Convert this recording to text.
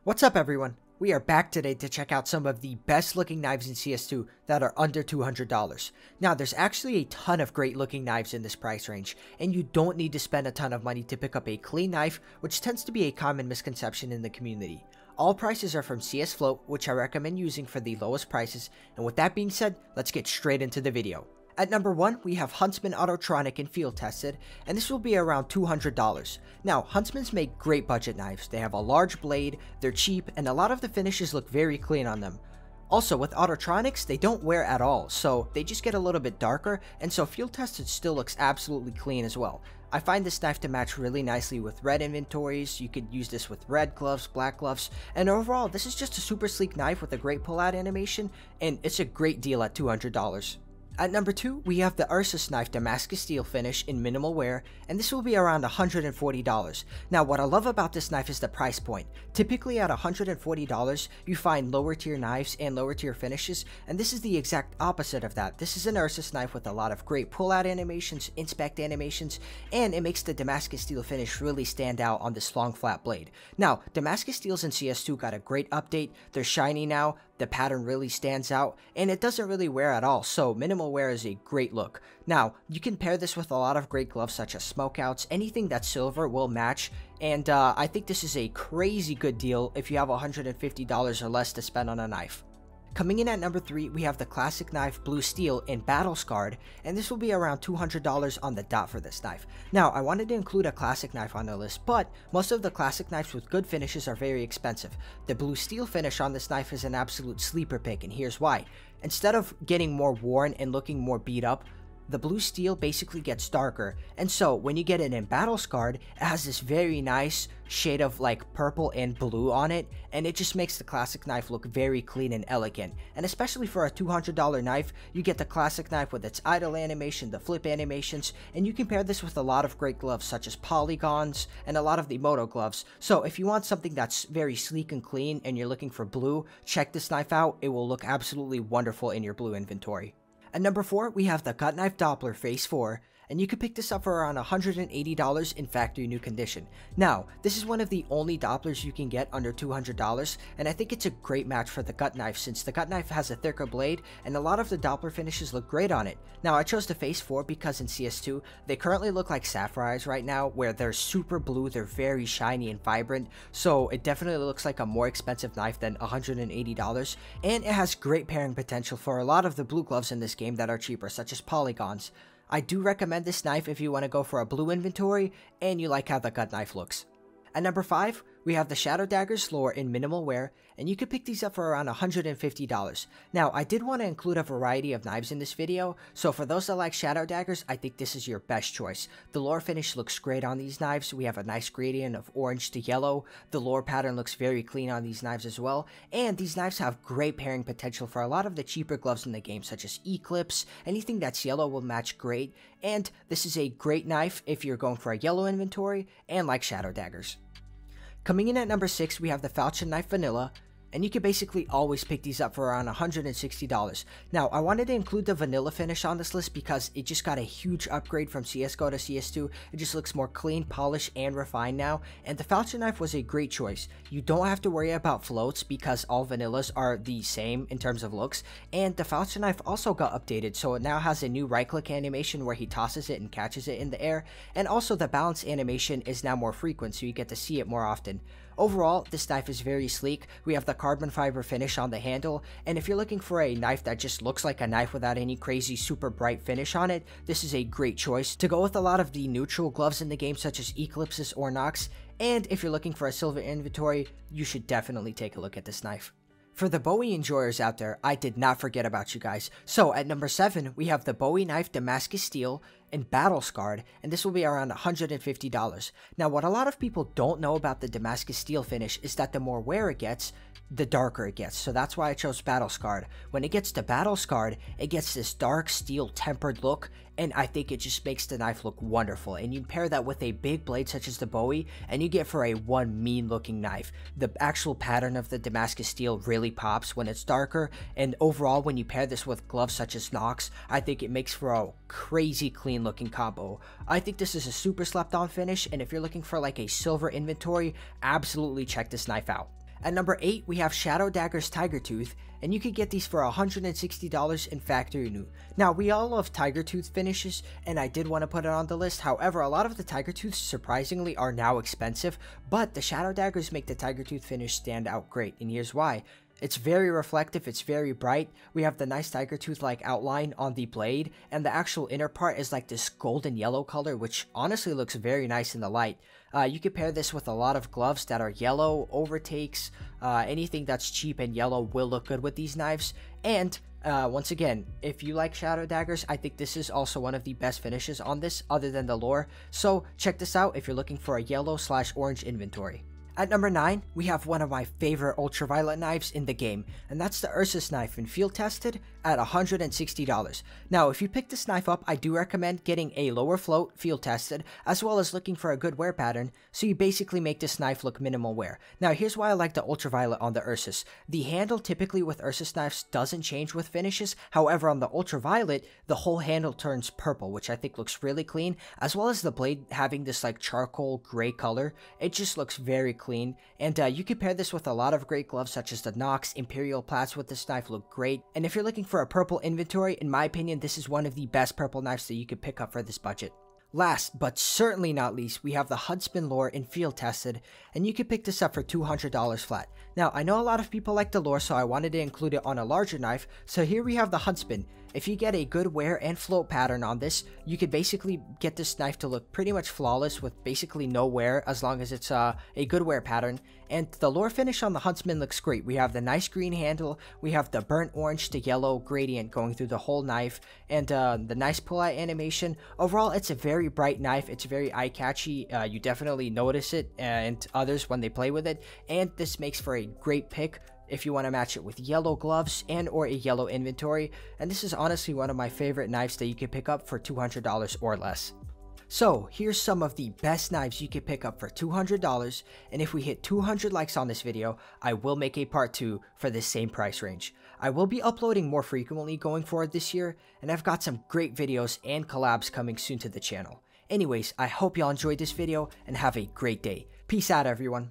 What's up everyone? We are back today to check out some of the best looking knives in CS2 that are under $200. Now there's actually a ton of great looking knives in this price range, and you don't need to spend a ton of money to pick up a clean knife, which tends to be a common misconception in the community. All prices are from CS Float, which I recommend using for the lowest prices, and with that being said, let's get straight into the video. At number 1, we have Huntsman Autotronic and Field Tested, and this will be around $200. Now, Huntsmans make great budget knives. They have a large blade, they're cheap, and a lot of the finishes look very clean on them. Also, with Autotronics, they don't wear at all, so they just get a little bit darker, and so Field Tested still looks absolutely clean as well. I find this knife to match really nicely with red inventories. You could use this with red gloves, black gloves, and overall, this is just a super sleek knife with a great pull-out animation, and it's a great deal at $200. At number 2, we have the Ursus knife Damascus steel finish in minimal wear, and this will be around $140. Now what I love about this knife is the price point. Typically at $140, you find lower tier knives and lower tier finishes, and this is the exact opposite of that. This is an Ursus knife with a lot of great pull-out animations, inspect animations, and it makes the Damascus steel finish really stand out on this long flat blade. Now, Damascus steels in CS2 got a great update. They're shiny now, the pattern really stands out, and it doesn't really wear at all, so minimal wear is a great look. Now, you can pair this with a lot of great gloves such as smokeouts. Anything that's silver will match, and I think this is a crazy good deal if you have $150 or less to spend on a knife. Coming in at number 3, we have the classic knife Blue Steel in Battle Scarred, and this will be around $200 on the dot for this knife. Now, I wanted to include a classic knife on the list, but most of the classic knives with good finishes are very expensive. The Blue Steel finish on this knife is an absolute sleeper pick, and here's why. Instead of getting more worn and looking more beat up, the Blue Steel basically gets darker, and so when you get it in Battle Scarred, it has this very nice shade of like purple and blue on it, and it just makes the classic knife look very clean and elegant. And especially for a $200 knife, you get the classic knife with its idle animation, the flip animations, and you can pair this with a lot of great gloves such as polygons and a lot of the moto gloves. So if you want something that's very sleek and clean and you're looking for blue, check this knife out. It will look absolutely wonderful in your blue inventory. At number 4, we have the Cut Knife Doppler Phase 4, and you can pick this up for around $180 in factory new condition. Now, this is one of the only Dopplers you can get under $200, and I think it's a great match for the Cut Knife since the Cut Knife has a thicker blade, and a lot of the Doppler finishes look great on it. Now, I chose the Phase 4 because in CS2, they currently look like Sapphires right now, where they're super blue, they're very shiny and vibrant, so it definitely looks like a more expensive knife than $180, and it has great pairing potential for a lot of the blue gloves in this game that are cheaper, such as polygons. I do recommend this knife if you want to go for a blue inventory and you like how the cut knife looks. At number 5, we have the Shadow Daggers Lore in minimal wear, and you can pick these up for around $150. Now, I did want to include a variety of knives in this video, so for those that like Shadow Daggers, I think this is your best choice. The lore finish looks great on these knives. We have a nice gradient of orange to yellow. The lore pattern looks very clean on these knives as well, and these knives have great pairing potential for a lot of the cheaper gloves in the game, such as Eclipse. Anything that's yellow will match great, and this is a great knife if you're going for a yellow inventory and like Shadow Daggers. Coming in at number 6, we have the Falchion Knife Vanilla, and you can basically always pick these up for around $160. Now, I wanted to include the vanilla finish on this list because it just got a huge upgrade from CSGO to CS2. It just looks more clean, polished, and refined now, and the Falchion Knife was a great choice. You don't have to worry about floats because all vanillas are the same in terms of looks, and the Falchion Knife also got updated, so it now has a new right-click animation where he tosses it and catches it in the air, and also the bounce animation is now more frequent, so you get to see it more often. Overall, this knife is very sleek. We have the carbon fiber finish on the handle, and if you're looking for a knife that just looks like a knife without any crazy super bright finish on it, this is a great choice to go with a lot of the neutral gloves in the game such as Eclipses or Nox, and if you're looking for a silver inventory, you should definitely take a look at this knife. For the Bowie enjoyers out there, I did not forget about you guys. So at number 7, we have the Bowie knife Damascus Steel in Battle Scarred, and this will be around $150. Now, what a lot of people don't know about the Damascus Steel finish is that the more wear it gets, the darker it gets, so that's why I chose Battle Scarred. When it gets to Battle Scarred, it gets this dark steel tempered look, and I think it just makes the knife look wonderful. And you pair that with a big blade such as the Bowie, and you get for a one mean looking knife. The actual pattern of the Damascus Steel really pops when it's darker, and overall when you pair this with gloves such as Nox, I think it makes for a crazy clean looking combo. I think this is a super slept on finish, and if you're looking for like a silver inventory, absolutely check this knife out. At number 8, we have Shadow Daggers Tiger Tooth, and you could get these for $160 in factory new. Now, we all love Tiger Tooth finishes, and I did want to put it on the list. However, a lot of the Tiger Tooths, surprisingly, are now expensive, but the Shadow Daggers make the Tiger Tooth finish stand out great, and here's why. It's very reflective, it's very bright. We have the nice Tiger Tooth-like outline on the blade, and the actual inner part is like this golden yellow color, which honestly looks very nice in the light. You could pair this with a lot of gloves that are yellow, overtakes, anything that's cheap and yellow will look good with these knives. And once again, if you like Shadow Daggers, I think this is also one of the best finishes on this, other than the lore. So check this out if you're looking for a yellow/orange inventory. At number 9, we have one of my favorite ultraviolet knives in the game, and that's the Ursus knife and field tested at $160. Now, if you pick this knife up, I do recommend getting a lower float field tested, as well as looking for a good wear pattern, so you basically make this knife look minimal wear. Now, here's why I like the ultraviolet on the Ursus. The handle typically with Ursus knives doesn't change with finishes, however on the ultraviolet, the whole handle turns purple, which I think looks really clean, as well as the blade having this like charcoal gray color. It just looks very clean, and you can pair this with a lot of great gloves such as the Nox. Imperial Plats with this knife look great, and if you're looking for a purple inventory, in my opinion, this is one of the best purple knives that you could pick up for this budget. Last, but certainly not least, we have the Huntsman lore in field tested, and you can pick this up for $200 flat. Now, I know a lot of people like the lore, so I wanted to include it on a larger knife, so here we have the Huntsman. If you get a good wear and float pattern on this, you could basically get this knife to look pretty much flawless with basically no wear, as long as it's a good wear pattern. And the lore finish on the Huntsman looks great. We have the nice green handle, we have the burnt orange to yellow gradient going through the whole knife, and the nice pull-out animation. Overall, it's a very bright knife, it's very eye-catchy, you definitely notice it and others when they play with it, and this makes for a great pick if you want to match it with yellow gloves and or a yellow inventory, and this is honestly one of my favorite knives that you can pick up for $200 or less. So here's some of the best knives you can pick up for $200, and if we hit 200 likes on this video, I will make a part 2 for this same price range. I will be uploading more frequently going forward this year, and I've got some great videos and collabs coming soon to the channel. Anyways, I hope y'all enjoyed this video and have a great day. Peace out, everyone.